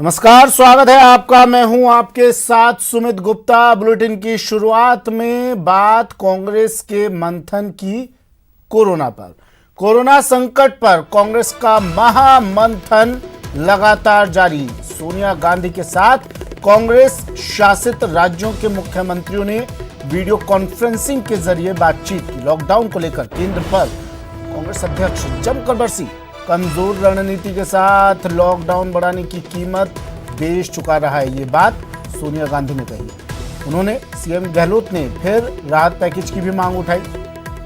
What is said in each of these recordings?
नमस्कार, स्वागत है आपका। मैं हूं आपके साथ सुमित गुप्ता। बुलेटिन की शुरुआत में बात कांग्रेस के मंथन की कोरोना पर। कोरोना संकट पर कांग्रेस का महामंथन लगातार जारी। सोनिया गांधी के साथ कांग्रेस शासित राज्यों के मुख्यमंत्रियों ने वीडियो कॉन्फ्रेंसिंग के जरिए बातचीत की। लॉकडाउन को लेकर केंद्र पर कांग्रेस अध्यक्ष जमकर बरसी। कमजोर रणनीति के साथ लॉकडाउन बढ़ाने की कीमत देश चुका रहा है, ये बात सोनिया गांधी ने कही। उन्होंने सीएम गहलोत ने फिर राहत पैकेज की भी मांग उठाई।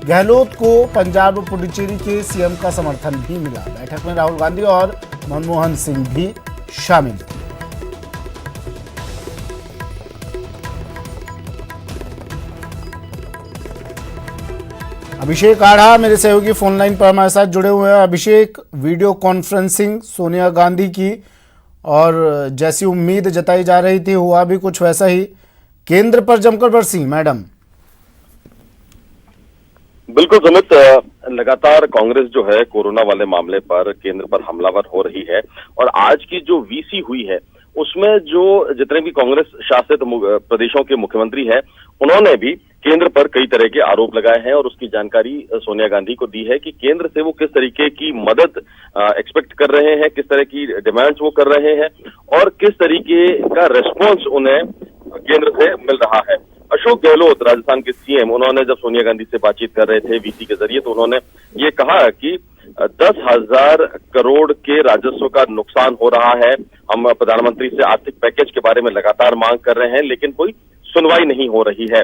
गहलोत को पंजाब और पुडुचेरी के सीएम का समर्थन भी मिला। बैठक में राहुल गांधी और मनमोहन सिंह भी शामिल थे। अभिषेक आढ़ा मेरे सहयोगी फोन लाइन पर हमारे साथ जुड़े हुए हैं। अभिषेक, वीडियो कॉन्फ्रेंसिंग सोनिया गांधी की और जैसी उम्मीद जताई जा रही थी हुआ भी कुछ वैसा ही। केंद्र पर जमकर बरसी मैडम। बिल्कुल सुमित, लगातार कांग्रेस जो है कोरोना वाले मामले पर केंद्र पर हमलावर हो रही है और आज की जो वीसी हुई है उसमें जो जितने भी कांग्रेस शासित प्रदेशों के मुख्यमंत्री हैं उन्होंने भी केंद्र पर कई तरह के आरोप लगाए हैं और उसकी जानकारी सोनिया गांधी को दी है कि केंद्र से वो किस तरीके की मदद एक्सपेक्ट कर रहे हैं, किस तरह की डिमांड्स वो कर रहे हैं और किस तरीके का रेस्पॉन्स उन्हें केंद्र से मिल रहा है। अशोक गहलोत राजस्थान के सीएम, उन्होंने जब सोनिया गांधी से बातचीत कर रहे थे वीसी के जरिए तो उन्होंने ये कहा कि 10,000 करोड़ के राजस्व का नुकसान हो रहा है। हम प्रधानमंत्री से आर्थिक पैकेज के बारे में लगातार मांग कर रहे हैं लेकिन कोई सुनवाई नहीं हो रही है।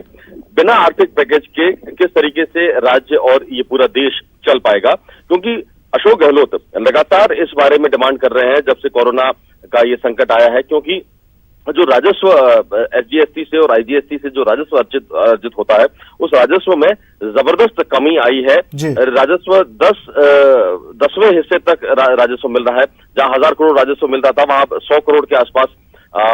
बिना आर्थिक पैकेज के किस तरीके से राज्य और ये पूरा देश चल पाएगा, क्योंकि अशोक गहलोत लगातार इस बारे में डिमांड कर रहे हैं जब से कोरोना का ये संकट आया है, क्योंकि जो राजस्व एसजीएसटी से और आईजीएसटी से जो राजस्व अर्जित होता है उस राजस्व में जबरदस्त कमी आई है। राजस्व 10वें हिस्से तक राजस्व मिल रहा है। जहां 1000 करोड़ राजस्व मिल रहा था वहां 100 करोड़ के आसपास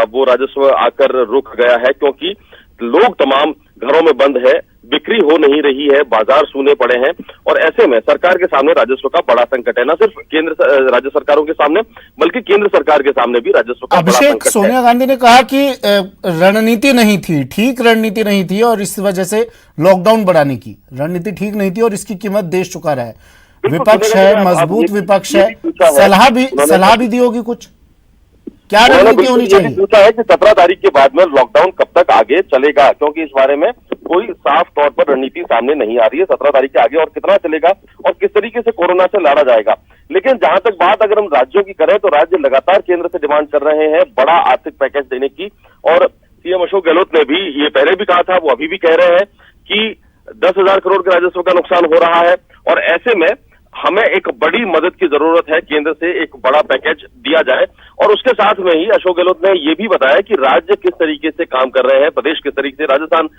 वो राजस्व आकर रुक गया है, क्योंकि लोग तमाम घरों में बंद है, बिक्री हो नहीं रही है, बाजार सूने पड़े हैं और ऐसे में सरकार के सामने राजस्व का बड़ा संकट है। न सिर्फ राज्य सरकारों के सामने बल्कि केंद्र सरकार के सामने भी राजस्व का बड़ा संकट है। सोनिया गांधी ने कहा कि रणनीति नहीं थी, ठीक रणनीति नहीं थी और इस वजह से लॉकडाउन बढ़ाने की रणनीति ठीक नहीं थी और इसकी कीमत देश चुका रहा है। विपक्ष है, मजबूत विपक्ष है, सलाह भी दी होगी कुछ, क्या रणनीति होनी चाहिए? पूछा है कि 17 तारीख के बाद में लॉकडाउन कब तक आगे चलेगा, क्योंकि इस बारे में कोई साफ तौर पर रणनीति सामने नहीं आ रही है। 17 तारीख के आगे और कितना चलेगा और किस तरीके से कोरोना से लड़ा जाएगा। लेकिन जहां तक बात अगर हम राज्यों की करें तो राज्य लगातार केंद्र से डिमांड कर रहे हैं बड़ा आर्थिक पैकेज देने की और सीएम अशोक गहलोत ने भी ये पहले भी कहा था, वो अभी भी कह रहे हैं कि 10,000 करोड़ के राजस्व का नुकसान हो रहा है और ऐसे में हमें एक बड़ी मदद की जरूरत है, केंद्र से एक बड़ा पैकेज दिया जाए। और उसके साथ में ही अशोक गहलोत ने यह भी बताया कि राज्य किस तरीके से काम कर रहे हैं, प्रदेश किस तरीके से, राजस्थान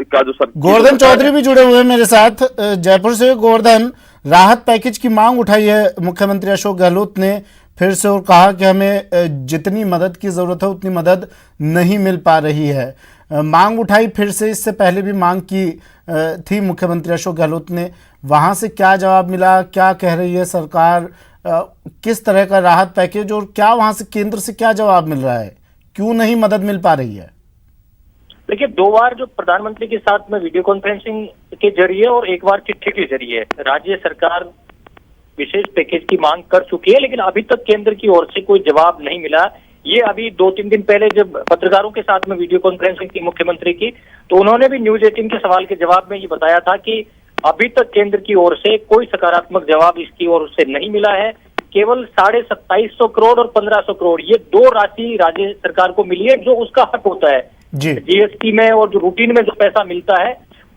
का जो गोवर्धन चौधरी भी जुड़े हुए हैं मेरे साथ जयपुर से। गोवर्धन, राहत पैकेज की मांग उठाई है मुख्यमंत्री अशोक गहलोत ने फिर से और कहा कि हमें जितनी मदद की जरूरत है उतनी मदद नहीं मिल पा रही है। मांग उठाई फिर से, इससे पहले भी मांग की थी मुख्यमंत्री अशोक गहलोत ने। वहां से क्या जवाब मिला, क्या कह रही है सरकार, किस तरह का राहत पैकेज और क्या वहां से केंद्र से क्या जवाब मिल रहा है, क्यों नहीं मदद मिल पा रही है? देखिए, 2 बार जो प्रधानमंत्री के साथ में वीडियो कॉन्फ्रेंसिंग के जरिए और 1 बार चिट्ठी के जरिए राज्य सरकार विशेष पैकेज की मांग कर चुकी है, लेकिन अभी तक केंद्र की ओर से कोई जवाब नहीं मिला। ये अभी 2-3 दिन पहले जब पत्रकारों के साथ में वीडियो कॉन्फ्रेंसिंग की मुख्यमंत्री की तो उन्होंने भी न्यूज 18 के सवाल के जवाब में ये बताया था कि अभी तक केंद्र की ओर से कोई सकारात्मक जवाब इसकी ओर से नहीं मिला है। केवल 2750 करोड़ और 1500 करोड़ ये 2 राशि राज्य सरकार को मिली है जो उसका हक होता है जीएसटी में और जो रूटीन में जो पैसा मिलता है।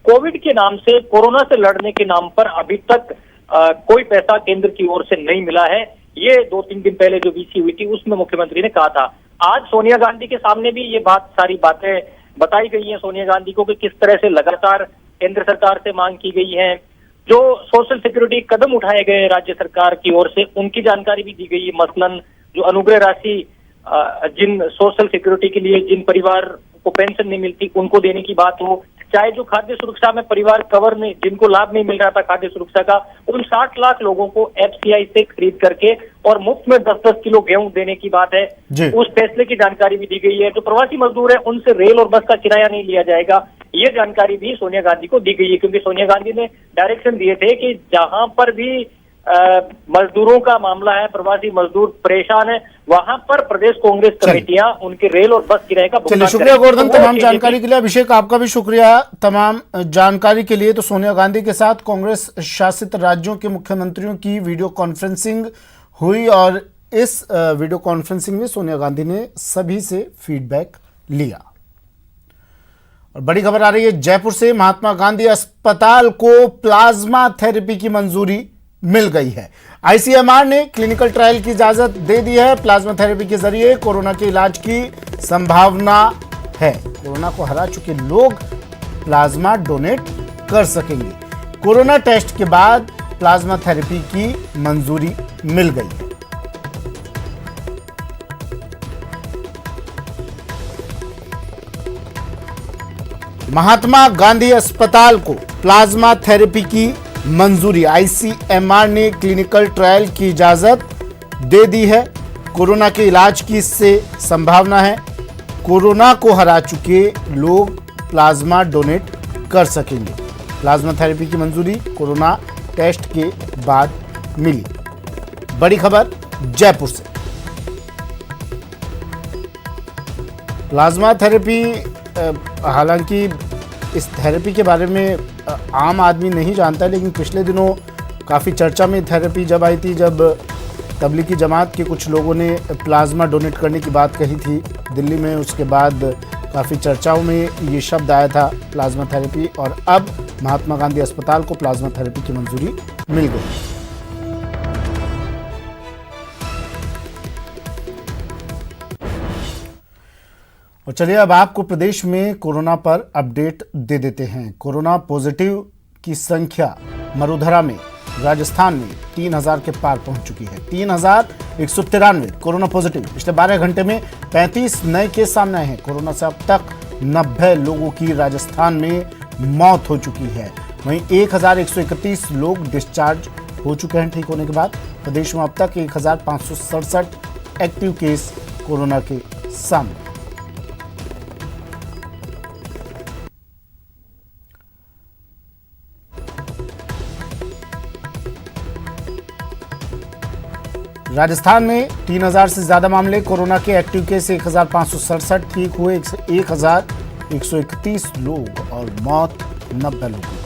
कोविड के नाम से, कोरोना से लड़ने के नाम पर अभी तक कोई पैसा केंद्र की ओर से नहीं मिला है। ये 2-3 दिन पहले जो वीसी हुई थी उसमें मुख्यमंत्री ने कहा था। आज सोनिया गांधी के सामने भी ये सारी बातें बताई गई हैं सोनिया गांधी को कि किस तरह से लगातार केंद्र सरकार से मांग की गई है। जो सोशल सिक्योरिटी कदम उठाए गए राज्य सरकार की ओर से उनकी जानकारी भी दी गई है। मसलन जो अनुग्रह राशि जिन सोशल सिक्योरिटी के लिए जिन परिवार को पेंशन नहीं मिलती उनको देने की बात हो, चाहे जो खाद्य सुरक्षा में परिवार कवर नहीं, जिनको लाभ नहीं मिल रहा था खाद्य सुरक्षा का, उन 60 लाख लोगों को एफसीआई से खरीद करके और मुफ्त में 10-10 किलो गेहूं देने की बात है। उस फैसले की जानकारी भी दी गई है। जो प्रवासी मजदूर है उनसे रेल और बस का किराया नहीं लिया जाएगा, ये जानकारी भी सोनिया गांधी को दी गई है, क्योंकि सोनिया गांधी ने डायरेक्शन दिए थे कि जहां पर भी मजदूरों का मामला है, प्रवासी मजदूर परेशान है, वहां पर प्रदेश कांग्रेस कमेटियां उनके रेल और बस किराए का भुगतान चलिए, शुक्रिया गोवर्धन तमाम जानकारी के लिए। अभिषेक, आपका भी शुक्रिया तमाम जानकारी के लिए। तो सोनिया गांधी के साथ कांग्रेस शासित राज्यों के मुख्यमंत्रियों की वीडियो कॉन्फ्रेंसिंग हुई और इस वीडियो कॉन्फ्रेंसिंग में सोनिया गांधी ने सभी से फीडबैक लिया। और बड़ी खबर आ रही है जयपुर से, महात्मा गांधी अस्पताल को प्लाज्मा थेरेपी की मंजूरी मिल गई है। आईसीएमआर ने क्लिनिकल ट्रायल की इजाजत दे दी है। प्लाज्मा थेरेपी के जरिए कोरोना के इलाज की संभावना है। कोरोना को हरा चुके लोग प्लाज्मा डोनेट कर सकेंगे। कोरोना टेस्ट के बाद प्लाज्मा थेरेपी की मंजूरी मिल गई है। महात्मा गांधी अस्पताल को प्लाज्मा थेरेपी की मंजूरी, आईसीएमआर ने क्लिनिकल ट्रायल की इजाजत दे दी है। कोरोना के इलाज की इससे संभावना है। कोरोना को हरा चुके लोग प्लाज्मा डोनेट कर सकेंगे। प्लाज्मा थेरेपी की मंजूरी कोरोना टेस्ट के बाद मिली। बड़ी खबर जयपुर से। प्लाज्मा थेरेपी, हालांकि इस थेरेपी के बारे में आम आदमी नहीं जानता, लेकिन पिछले दिनों काफ़ी चर्चा में थेरेपी जब आई थी, जब तबलीगी जमात के कुछ लोगों ने प्लाज्मा डोनेट करने की बात कही थी दिल्ली में। उसके बाद काफ़ी चर्चाओं में ये शब्द आया था प्लाज्मा थेरेपी, और अब महात्मा गांधी अस्पताल को प्लाज्मा थेरेपी की मंजूरी मिल गई। और चलिए अब आपको प्रदेश में कोरोना पर अपडेट दे देते हैं। कोरोना पॉजिटिव की संख्या मरुधरा में, राजस्थान में 3000 के पार पहुंच चुकी है। 3193 कोरोना पॉजिटिव। पिछले 12 घंटे में 35 नए केस सामने आए हैं। कोरोना से अब तक 90 लोगों की राजस्थान में मौत हो चुकी है। वहीं 1131 लोग डिस्चार्ज हो चुके हैं ठीक होने के बाद। प्रदेश में अब तक 1567 एक्टिव केस कोरोना के सामने। राजस्थान में 3000 से ज्यादा मामले। कोरोना के एक्टिव केस 1567, ठीक हुए 1131 लोग और मौत 90 लोगों की।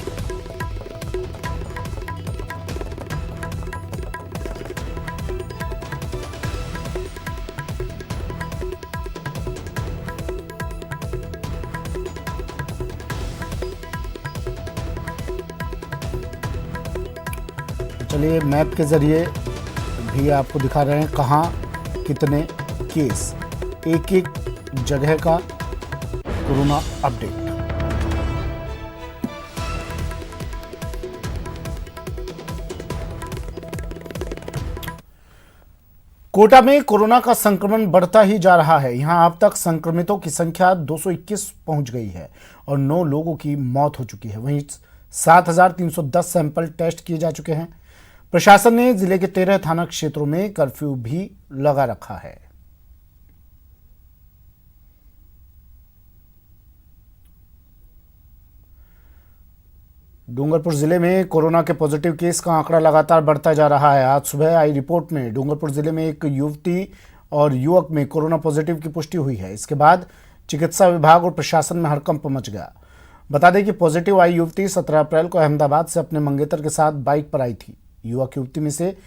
चलिए मैप के जरिए भी आपको दिखा रहे हैं कहां कितने केस, एक एक जगह का कोरोना अपडेट। कोटा में कोरोना का संक्रमण बढ़ता ही जा रहा है। यहां अब तक संक्रमितों की संख्या 221 पहुंच गई है और 9 लोगों की मौत हो चुकी है। वहीं 7310 सैंपल टेस्ट किए जा चुके हैं। प्रशासन ने जिले के 13 थाना क्षेत्रों में कर्फ्यू भी लगा रखा है। डूंगरपुर जिले में कोरोना के पॉजिटिव केस का आंकड़ा लगातार बढ़ता जा रहा है। आज सुबह आई रिपोर्ट में डूंगरपुर जिले में एक युवती और युवक में कोरोना पॉजिटिव की पुष्टि हुई है। इसके बाद चिकित्सा विभाग और प्रशासन में हड़कंप मच गया। बता दें कि पॉजिटिव आई युवती 17 अप्रैल को अहमदाबाद से अपने मंगेतर के साथ बाइक पर आई थी। युवक युवती में से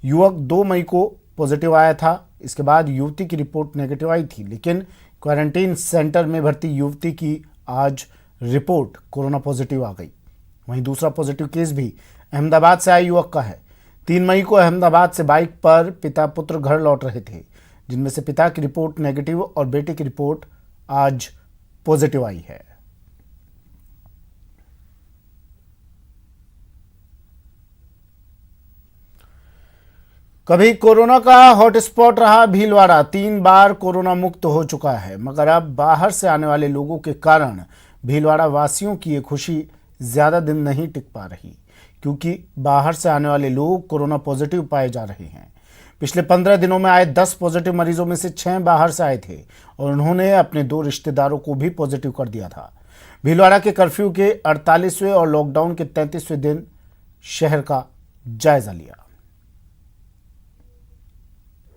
युवक 2 मई को पॉजिटिव आया था। इसके बाद युवती की रिपोर्ट नेगेटिव आई थी, लेकिन क्वारंटीन सेंटर में भर्ती युवती की आज रिपोर्ट कोरोना पॉजिटिव आ गई। वहीं दूसरा पॉजिटिव केस भी अहमदाबाद से आए युवक का है। 3 मई को अहमदाबाद से बाइक पर पिता पुत्र घर लौट रहे थे, जिनमें से पिता की रिपोर्ट नेगेटिव और बेटे की रिपोर्ट आज पॉजिटिव आई है। कभी कोरोना का हॉटस्पॉट रहा भीलवाड़ा, 3 बार कोरोना मुक्त हो चुका है, मगर अब बाहर से आने वाले लोगों के कारण भीलवाड़ा वासियों की ये खुशी ज़्यादा दिन नहीं टिक पा रही, क्योंकि बाहर से आने वाले लोग कोरोना पॉजिटिव पाए जा रहे हैं। पिछले 15 दिनों में आए 10 पॉजिटिव मरीजों में से 6 बाहर से आए थे और उन्होंने अपने 2 रिश्तेदारों को भी पॉजिटिव कर दिया था। भीलवाड़ा के कर्फ्यू के 48वें और लॉकडाउन के 33वें दिन शहर का जायजा लिया।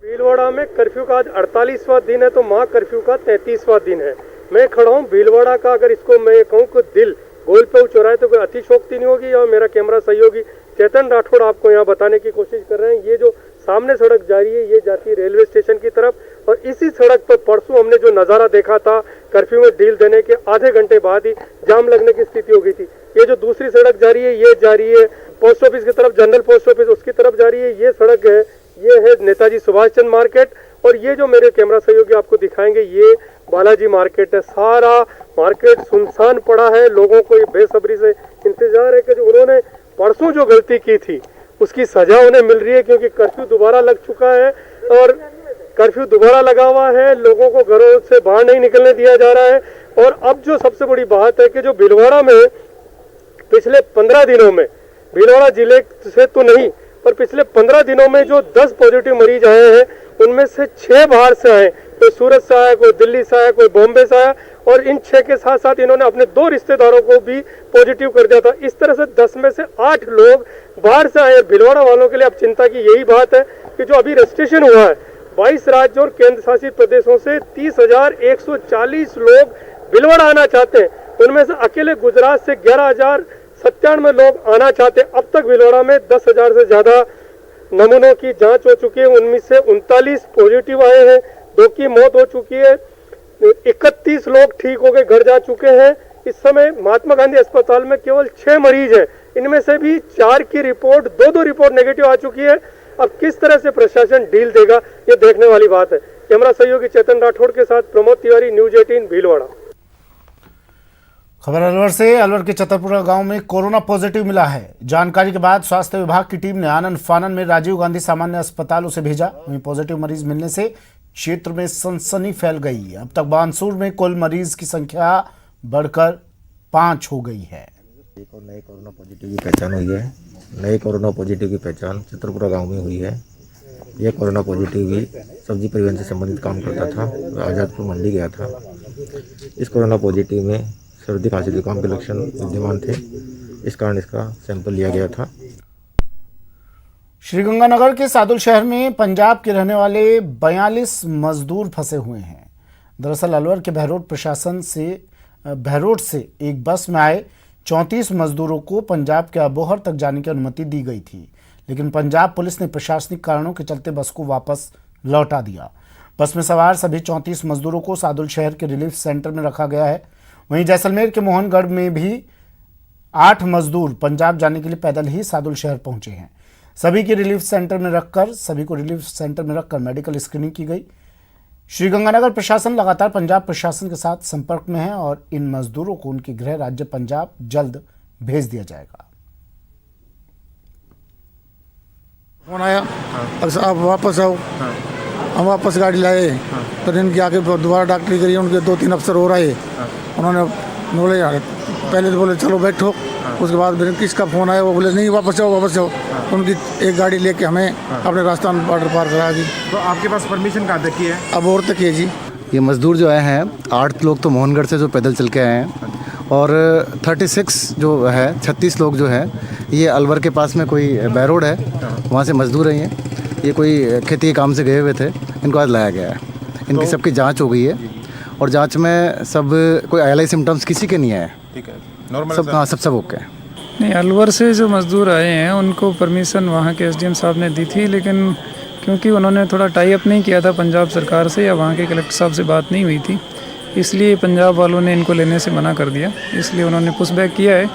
भीलवाड़ा में कर्फ्यू का आज 48वां दिन है तो माँ कर्फ्यू का 33वां दिन है। मैं खड़ा हूँ भीलवाड़ा का, अगर इसको मैं कहूँ कि दिल गोल पे उच रहा है तो कोई अतिशोक्ति नहीं होगी। और मेरा कैमरा सहयोगी चेतन राठौड़ आपको यहाँ बताने की कोशिश कर रहे हैं। ये जो सामने सड़क जा रही है ये जाती है रेलवे स्टेशन की तरफ, और इसी सड़क पर परसों हमने जो नज़ारा देखा था कर्फ्यू में ढील देने के आधे घंटे बाद ही जाम लगने की स्थिति हो गई थी। ये जो दूसरी सड़क जा रही है ये जा रही है पोस्ट ऑफिस की तरफ, जनरल पोस्ट ऑफिस उसकी तरफ जा रही है। ये सड़क है, ये है नेताजी सुभाष चंद्र मार्केट, और ये जो मेरे कैमरा सहयोगी आपको दिखाएंगे ये बालाजी मार्केट है। सारा मार्केट सुनसान पड़ा है। लोगों को ये बेसब्री से इंतजार है कि जो उन्होंने परसों जो गलती की थी उसकी सजा उन्हें मिल रही है, क्योंकि कर्फ्यू दोबारा लग चुका है और कर्फ्यू दोबारा लगा हुआ है। लोगों को घरों से बाहर नहीं निकलने दिया जा रहा है। और अब जो सबसे बड़ी बात है कि जो भीलवाड़ा में पिछले 15 दिनों में, भीलवाड़ा जिले से तो नहीं पर पिछले 15 दिनों में जो 10 पॉजिटिव मरीज आए हैं उनमें से 6 बाहर से आए। कोई सूरत से आया, कोई दिल्ली से आया, कोई बॉम्बे से आया, और इन 6 के साथ साथ इन्होंने अपने 2 रिश्तेदारों को भी पॉजिटिव कर दिया था। इस तरह से 10 में से 8 लोग बाहर से आए। भीलवाड़ा वालों के लिए अब चिंता की यही बात है कि जो अभी रजिस्ट्रेशन हुआ है 22 राज्यों और केंद्र शासित प्रदेशों से 30,140 लोग भीलवाड़ा आना चाहते हैं। उनमें से अकेले गुजरात से 11,097 लोग आना चाहते हैं। अब तक भीलवाड़ा में 10,000 से ज्यादा नमूनों की जांच हो चुकी है। उनमें से 39 पॉजिटिव आए हैं, 2 की मौत हो चुकी है, 31 लोग ठीक हो गए, घर जा चुके हैं। इस समय महात्मा गांधी अस्पताल में केवल 6 मरीज हैं। इनमें से भी 4 की रिपोर्ट, 2 रिपोर्ट नेगेटिव आ चुकी है। अब किस तरह से प्रशासन डील देगा ये देखने वाली बात है। कैमरा सहयोगी चेतन राठौड़ के साथ प्रमोद तिवारी, न्यूज 18 भीलवाड़ा। खबर अलवर से। अलवर के चतरपुरा गांव में कोरोना पॉजिटिव मिला है। जानकारी के बाद स्वास्थ्य विभाग की टीम ने आनंद फानन में राजीव गांधी सामान्य अस्पताल उसे भेजा। वहीं पॉजिटिव मरीज मिलने से क्षेत्र में सनसनी फैल गई। अब तक बानसूर में कुल मरीज की संख्या बढ़कर 5 हो गई है। एक और नए कोरोना पॉजिटिव की पहचान हुई है। नए कोरोना पॉजिटिव की पहचान चतरपुरा गांव में हुई है। यह कोरोना पॉजिटिव भी सब्जी परिवहन से संबंधित काम करता था, आज़ादपुर मंडी गया था। इस कोरोना पॉजिटिव में सर्दी खांसी जुकाम के लक्षण विद्यमान थे, इस कारण इसका सैंपल लिया गया था। श्रीगंगानगर के सादुल शहर में पंजाब के रहने वाले 42 मजदूर फंसे हुए हैं। दरअसल अलवर के बहरोड से एक बस में आए 34 मजदूरों को पंजाब के अबोहर तक जाने की अनुमति दी गई थी, लेकिन पंजाब पुलिस ने प्रशासनिक कारणों के चलते बस को वापस लौटा दिया। बस में सवार सभी 34 मजदूरों को सादुल शहर के रिलीफ सेंटर में रखा गया है। वहीं जैसलमेर के मोहनगढ़ में भी 8 मजदूर पंजाब जाने के लिए पैदल ही सादुल शहर पहुंचे हैं। सभी को रिलीफ सेंटर में रखकर मेडिकल स्क्रीनिंग की गई। श्रीगंगानगर प्रशासन लगातार पंजाब प्रशासन के साथ संपर्क में है और इन मजदूरों को उनके गृह राज्य पंजाब जल्द भेज दिया जाएगा। फोन आया अब आप वापस आओ। हम वापस गाड़ी लाए तो इनके आगे दोबारा डॉक्टरी करी। उनके 2-3 अफसर हो रहे, उन्होंने बोले पहले तो बोले चलो बैठो, उसके बाद फिर किसका फ़ोन आया वो बोले नहीं वापस जाओ। उनकी एक गाड़ी लेके हमें अपने राजस्थान बॉर्डर पार करा दी। तो आपके पास परमिशन कहाँ तक की है? अब और तक है जी। ये मज़दूर जो आए हैं 8 लोग तो मोहनगढ़ से जो पैदल चल के आए हैं, और 36 लोग जो है ये अलवर के पास में कोई बहरोड है, वहाँ से मज़दूर हैं। ये कोई खेती के काम से गए हुए थे, इनको आज लाया गया है। इनकी सबकी जांच हो गई है और जांच में सब कोई आईएलआई सिम्टम्स किसी के नहीं आए। ठीक है, नॉर्मल सब हाँ सब ओके। नहीं, अलवर से जो मज़दूर आए हैं उनको परमिशन वहाँ के एसडीएम साहब ने दी थी, लेकिन क्योंकि उन्होंने थोड़ा टाई अप नहीं किया था पंजाब सरकार से या वहाँ के कलेक्टर साहब से बात नहीं हुई थी, इसलिए पंजाब वालों ने इनको लेने से मना कर दिया। इसलिए उन्होंने पुशबैक किया है,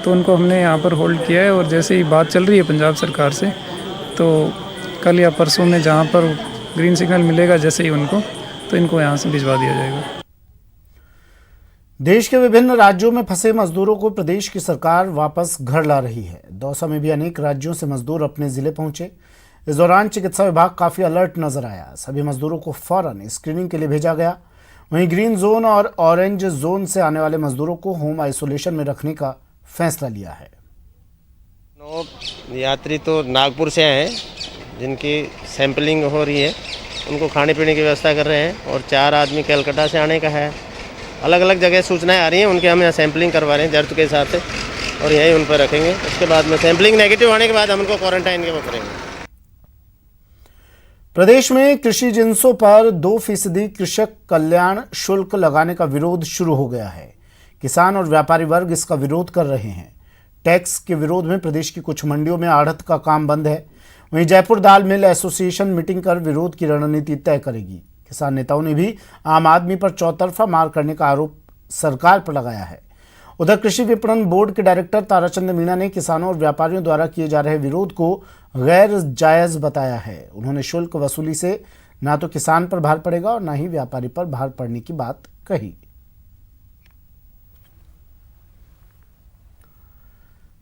तो उनको हमने यहाँ पर होल्ड किया है। और जैसे ही बात चल रही है पंजाब सरकार से, तो कल या परसों में जहाँ पर ग्रीन सिग्नल मिलेगा जैसे ही उनको, तो इनको यहाँ से भिजवा दिया जाएगा। देश के विभिन्न राज्यों में फंसे मजदूरों को प्रदेश की सरकार वापस घर ला रही है। दौसा में भी अनेक राज्यों से मजदूर अपने जिले पहुंचे। इस दौरान चिकित्सा विभाग काफी अलर्ट नजर आया। सभी मजदूरों को फौरन स्क्रीनिंग के लिए भेजा गया। वहीं ग्रीन जोन और ऑरेंज जोन से आने वाले मजदूरों को होम आइसोलेशन में रखने का फैसला लिया है। 9 यात्री तो नागपुर से आए हैं, जिनकी सैंपलिंग हो रही है, उनको खाने पीने की व्यवस्था कर रहे हैं, और 4 आदमी कलकत्ता से आने का है। अलग अलग जगह सूचनाएं आ रही हैं, उनके हम यहाँ सैंपलिंग करवा रहे हैं जरूरत के हिसाब से, और यहीं उन पर रखेंगे। उसके बाद में सैंपलिंग नेगेटिव आने के बाद हम उनको क्वारंटाइन के वो करेंगे। प्रदेश में कृषि जिंसों पर 2% कृषक कल्याण शुल्क लगाने का विरोध शुरू हो गया है। किसान और व्यापारी वर्ग इसका विरोध कर रहे हैं। टैक्स के विरोध में प्रदेश की कुछ मंडियों में आढ़त का काम बंद है। वहीं जयपुर दाल मिल एसोसिएशन मीटिंग कर विरोध की रणनीति तय करेगी। किसान नेताओं ने भी आम आदमी पर चौतरफा मार करने का आरोप सरकार पर लगाया है। उधर कृषि विपणन बोर्ड के डायरेक्टर ताराचंद मीणा ने किसानों और व्यापारियों द्वारा किए जा रहे विरोध को गैर जायज बताया है। उन्होंने शुल्क वसूली से ना तो किसान पर भार पड़ेगा और ना ही व्यापारी पर भार पड़ने की बात कही।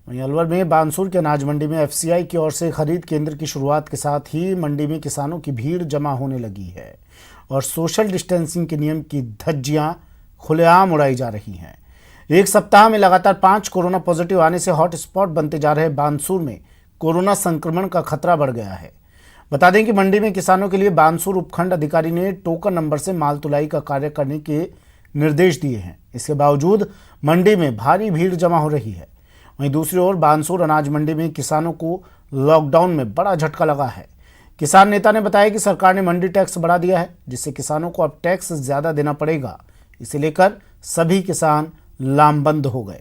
वहीं अलवर में बानसूर के अनाज मंडी में एफसीआई की ओर से खरीद केंद्र की शुरुआत के साथ ही मंडी में किसानों की भीड़ जमा होने लगी है और सोशल डिस्टेंसिंग के नियम की धज्जियां खुलेआम उड़ाई जा रही हैं। एक सप्ताह में लगातार 5 कोरोना पॉजिटिव आने से हॉटस्पॉट बनते जा रहे बानसूर में कोरोना संक्रमण का खतरा बढ़ गया है। बता दें कि मंडी में किसानों के लिए बानसूर उपखंड अधिकारी ने टोकन नंबर से माल तुलाई का कार्य करने के निर्देश दिए हैं। इसके बावजूद मंडी में भारी भीड़ जमा हो रही है। वहीं दूसरी ओर बानसूर अनाज मंडी में किसानों को लॉकडाउन में बड़ा झटका लगा है। किसान नेता ने बताया कि सरकार ने मंडी टैक्स बढ़ा दिया है, जिससे किसानों को अब टैक्स ज्यादा देना पड़ेगा। इसे लेकर सभी किसान लामबंद हो गए।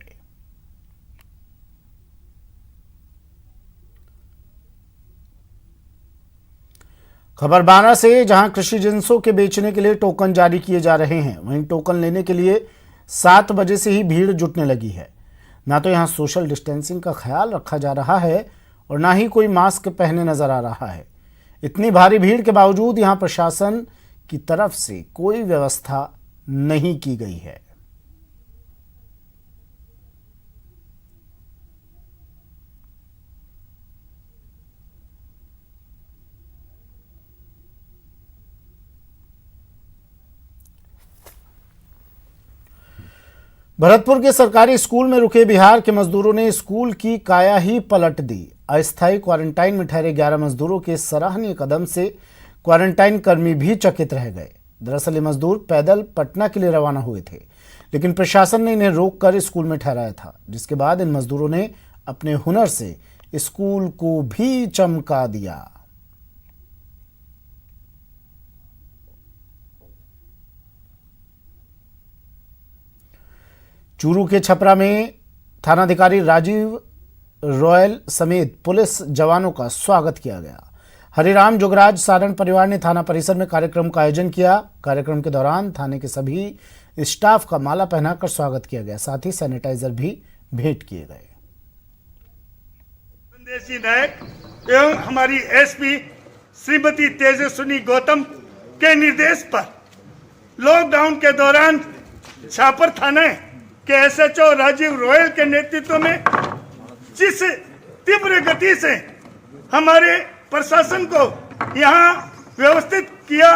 खबर 12 से, जहां कृषि जिंसों के बेचने के लिए टोकन जारी किए जा रहे हैं, वहीं टोकन लेने के लिए 7 बजे से ही भीड़ जुटने लगी है। ना तो यहां सोशल डिस्टेंसिंग का ख्याल रखा जा रहा है और ना ही कोई मास्क पहने नजर आ रहा है। इतनी भारी भीड़ के बावजूद यहां प्रशासन की तरफ से कोई व्यवस्था नहीं की गई है। भरतपुर के सरकारी स्कूल में रुके बिहार के मजदूरों ने स्कूल की काया ही पलट दी। अस्थायी क्वारंटाइन में ठहरे 11 मजदूरों के सराहनीय कदम से क्वारंटाइन कर्मी भी चकित रह गए। दरअसल ये मजदूर पैदल पटना के लिए रवाना हुए थे, लेकिन प्रशासन ने इन्हें रोककर स्कूल में ठहराया था, जिसके बाद इन मजदूरों ने अपने हुनर से स्कूल को भी चमका दिया। चूरू के छपरा में थानाधिकारी राजीव रॉयल समेत पुलिस जवानों का स्वागत किया गया। हरिराम जोगराज सारण परिवार ने थाना परिसर में कार्यक्रम का आयोजन किया। कार्यक्रम के दौरान थाने के सभी स्टाफ का माला पहनाकर स्वागत किया गया, साथ ही सैनिटाइजर भी भेंट किए गए। देसी नायक एवं हमारी एसपी श्रीमती तेजस्विनी गौतम के निर्देश पर लॉकडाउन के दौरान छापर थाने के एसएचओ राजीव रॉयल के नेतृत्व में जिस तीव्र गति से हमारे प्रशासन को यहाँ व्यवस्थित किया,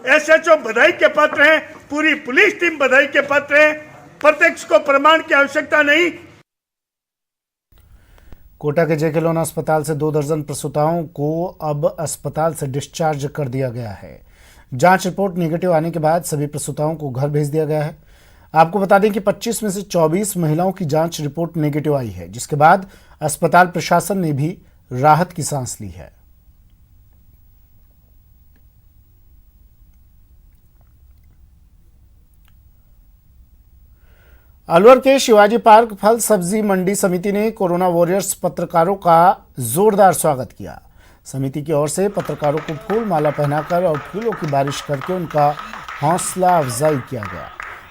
एसएचओ बधाई के पात्र हैं, पूरी पुलिस टीम बधाई के पात्र है। प्रत्यक्ष को प्रमाण की आवश्यकता नहीं। कोटा के जेके लोन अस्पताल से 2 दर्जन प्रसूताओं को अब अस्पताल से डिस्चार्ज कर दिया गया है। जांच रिपोर्ट नेगेटिव आने के बाद सभी प्रसूताओं को घर भेज दिया गया है। आपको बता दें कि 25 में से 24 महिलाओं की जांच रिपोर्ट नेगेटिव आई है, जिसके बाद अस्पताल प्रशासन ने भी राहत की सांस ली है। अलवर के शिवाजी पार्क फल सब्जी मंडी समिति ने कोरोना वॉरियर्स पत्रकारों का जोरदार स्वागत किया। समिति की ओर से पत्रकारों को फूल माला पहनाकर और फूलों की बारिश करके उनका हौसला अफजाई किया गया।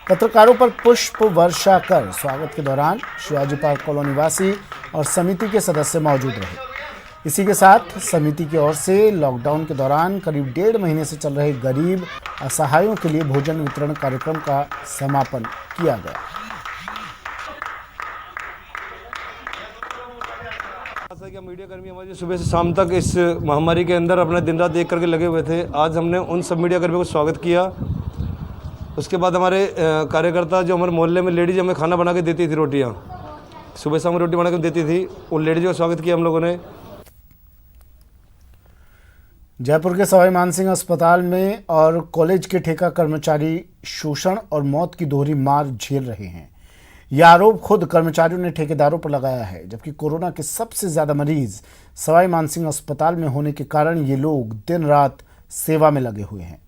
पत्रकारों पर पुष्प वर्षा कर स्वागत के दौरान शिवाजी पार्क कॉलोनी वासी और समिति के सदस्य मौजूद रहे। इसी के साथ समिति की ओर से लॉकडाउन के दौरान करीब 1.5 महीने से चल रहे गरीब असहायों के लिए भोजन वितरण कार्यक्रम का समापन किया गया। मीडिया कर्मी हमारे सुबह से शाम तक इस महामारी के अंदर अपना दिन रात एक करके लगे हुए थे। आज हमने उन सब मीडिया कर्मियों को स्वागत किया उसके बाद हमारे कार्यकर्ता जो हमारे मोहल्ले में लेडीज हमें खाना बना के देती थी, रोटियाँ सुबह शाम रोटी बना के देती थी, उन लेडीज़ का स्वागत किया हम लोगों ने। जयपुर के सवाई मानसिंह अस्पताल में और कॉलेज के ठेका कर्मचारी शोषण और मौत की दोहरी मार झेल रहे हैं। यह आरोप खुद कर्मचारियों ने ठेकेदारों पर लगाया है, जबकि कोरोना के सबसे ज्यादा मरीज सवाई मानसिंह अस्पताल में होने के कारण ये लोग दिन रात सेवा में लगे हुए हैं।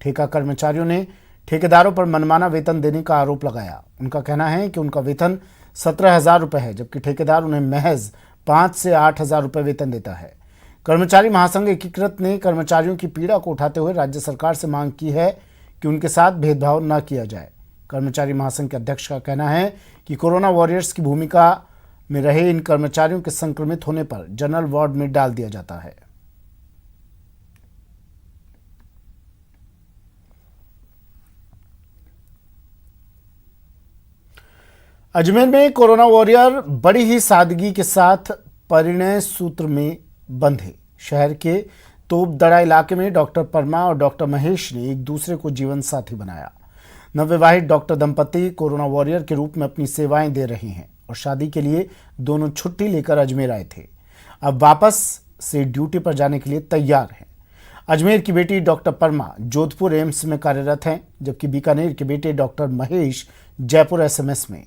ठेका कर्मचारियों ने ठेकेदारों पर मनमाना वेतन देने का आरोप लगाया। उनका कहना है कि उनका वेतन 17,000 रुपये है, जबकि ठेकेदार उन्हें महज 5 से 8,000 रुपये वेतन देता है। कर्मचारी महासंघ एकीकृत ने कर्मचारियों की पीड़ा को उठाते हुए राज्य सरकार से मांग की है कि उनके साथ भेदभाव न किया जाए। कर्मचारी महासंघ के अध्यक्ष का कहना है कि कोरोना वॉरियर्स की भूमिका में रहे इन कर्मचारियों के संक्रमित होने पर जनरल वार्ड में डाल दिया जाता है। अजमेर में कोरोना वॉरियर बड़ी ही सादगी के साथ परिणय सूत्र में बंधे। शहर के तोपदड़ा इलाके में डॉक्टर परमा और डॉक्टर महेश ने एक दूसरे को जीवन साथी बनाया। नवविवाहित डॉक्टर दंपति कोरोना वॉरियर के रूप में अपनी सेवाएं दे रहे हैं और शादी के लिए दोनों छुट्टी लेकर अजमेर आए थे। अब वापस से ड्यूटी पर जाने के लिए तैयार हैं। अजमेर की बेटी डॉक्टर परमा जोधपुर एम्स में कार्यरत हैं, जबकि बीकानेर के बेटे डॉक्टर महेश जयपुर एसएमएस में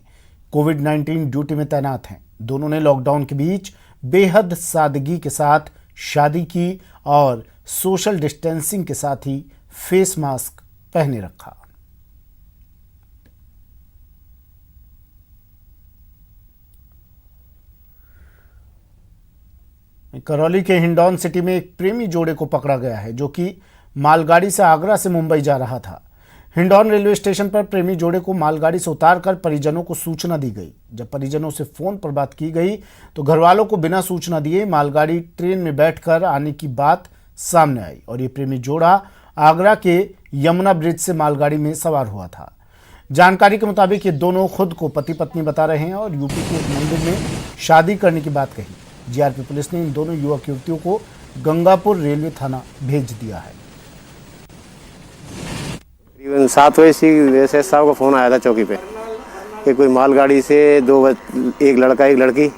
कोविड-19 ड्यूटी में तैनात हैं। दोनों ने लॉकडाउन के बीच बेहद सादगी के साथ शादी की और सोशल डिस्टेंसिंग के साथ ही फेस मास्क पहने रखा। करौली के हिंडौन सिटी में एक प्रेमी जोड़े को पकड़ा गया है, जो कि मालगाड़ी से आगरा से मुंबई जा रहा था। हिंडौन रेलवे स्टेशन पर प्रेमी जोड़े को मालगाड़ी से उतारकर परिजनों को सूचना दी गई। जब परिजनों से फोन पर बात की गई तो घरवालों को बिना सूचना दिए मालगाड़ी ट्रेन में बैठकर आने की बात सामने आई और ये प्रेमी जोड़ा आगरा के यमुना ब्रिज से मालगाड़ी में सवार हुआ था। जानकारी के मुताबिक ये दोनों खुद को पति पत्नी बता रहे हैं और यूपी के एक मंदिर में शादी करने की बात कही। जीआरपी पुलिस ने इन दोनों युवक युवतियों को गंगापुर रेलवे थाना भेज दिया है। करीबन 7 बजे से वैसे साहब का फ़ोन आया था चौकी पे कि कोई मालगाड़ी से एक लड़का एक लड़की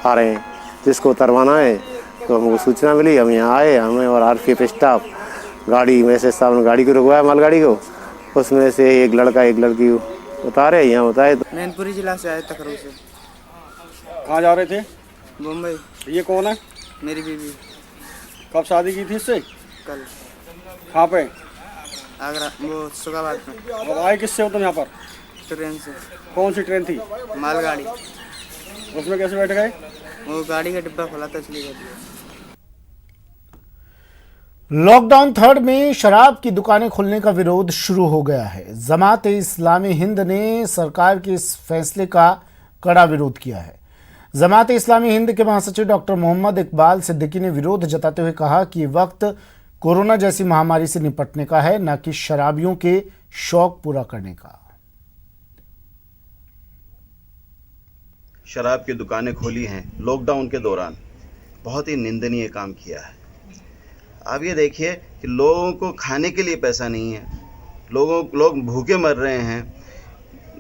आ रहे हैं जिसको उतरवाना है। तो हमको सूचना मिली, हम यहाँ आए, हमें और आरपीएफ स्टाफ गाड़ी वैसे साहब ने गाड़ी को रुकवाया मालगाड़ी को। उसमें से एक लड़का एक लड़की उतारे यहाँ उतारे। मैनपुरी जिला से आए तकरू से। कहाँ जा रहे थे? मुंबई। ये कौन है? मेरी बीवी। कब शादी की थी इससे? कल। कहाँ पे? आगरा, वो सुगाबाद में। अब आए किससे हो तुम यहाँ पर? ट्रेन से। कौन सी ट्रेन थी? मालगाड़ी। उसमें कैसे बैठ गए? वो गाड़ी का डिब्बा खोला था इसलिए। लॉकडाउन थर्ड में शराब की दुकानें खुलने का विरोध शुरू हो गया है। जमात-ए-इस्लामी हिंद ने सरकार के इस फैसले का कड़ा विरोध किया है। जमात-ए-इस्लामी हिंद के महासचिव डॉक्टर मोहम्मद इकबाल सिद्दीकी ने विरोध जताते हुए कहा कि ये वक्त कोरोना जैसी महामारी से निपटने का है, न कि शराबियों के शौक पूरा करने का। शराब की दुकानें खोली हैं लॉकडाउन के दौरान, बहुत ही निंदनीय काम किया है। आप ये देखिए कि लोगों को खाने के लिए पैसा नहीं है, लोग भूखे मर रहे हैं।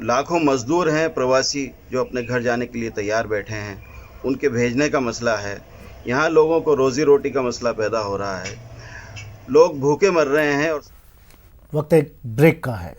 लाखों मजदूर हैं प्रवासी जो अपने घर जाने के लिए तैयार बैठे हैं, उनके भेजने का मसला है। यहाँ लोगों को रोजी रोटी का मसला पैदा हो रहा है, लोग भूखे मर रहे हैं। और वक्त एक ब्रेक का है।